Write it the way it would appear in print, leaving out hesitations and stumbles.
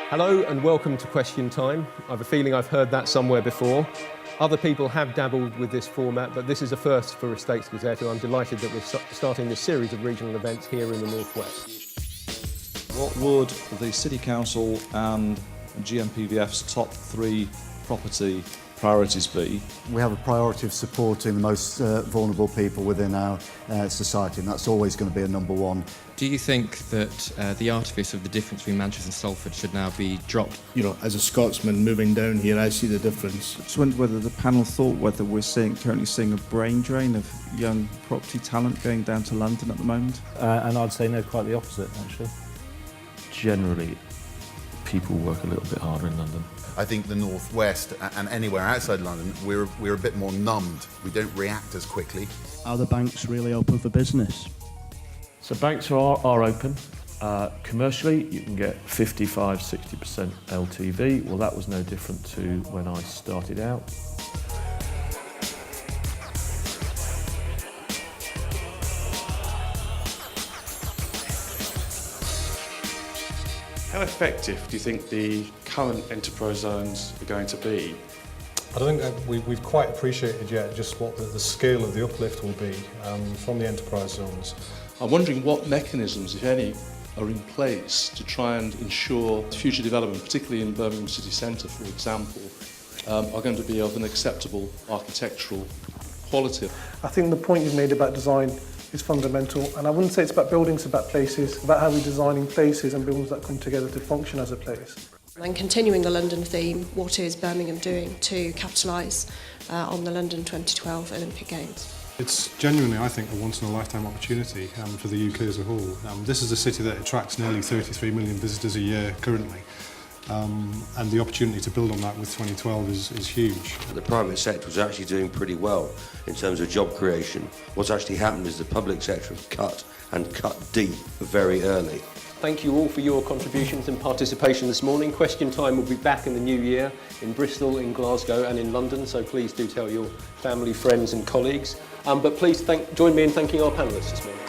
Hello and welcome to Question Time. I have a feeling I've heard that somewhere before. Other people have dabbled with this format, but this is a first for Estates Gazette, and I'm delighted that we're starting this series of regional events here in the Northwest. What would the City Council and GMPVF's top 3 property priorities be? We have a priority of supporting the most vulnerable people within our society, and that's always going to be a number one. Do you think that the artifice of the difference between Manchester and Salford should now be dropped? You know, as a Scotsman moving down here, I see the difference. I just wondered whether the panel thought whether we're currently seeing a brain drain of young property talent going down to London at the moment. And I'd say no, quite the opposite, actually. Generally, people work a little bit harder in London. I think the Northwest and anywhere outside London, we're a bit more numbed. We don't react as quickly. Are the banks really open for business? So banks are open. Commercially, you can get 55–60% LTV. Well, that was no different to when I started out. How effective do you think the current enterprise zones are going to be? I don't think that we've quite appreciated yet just what the scale of the uplift will be from the enterprise zones. I'm wondering what mechanisms, if any, are in place to try and ensure future development, particularly in Birmingham city centre, for example, are going to be of an acceptable architectural quality. I think the point you've made about design is fundamental, and I wouldn't say it's about buildings, it's about places, about how we're designing places and buildings that come together to function as a place. And continuing the London theme, what is Birmingham doing to capitalise on the London 2012 Olympic Games? It's genuinely, I think, a once-in-a-lifetime opportunity for the UK as a whole. This is a city that attracts nearly 33 million visitors a year currently, and the opportunity to build on that with 2012 is huge. The private sector was actually doing pretty well in terms of job creation. What's actually happened is the public sector have cut deep very early. Thank you all for your contributions and participation this morning. Question Time will be back in the new year in Bristol, in Glasgow and in London, so please do tell your family, friends and colleagues. But please join me in thanking our panellists this morning.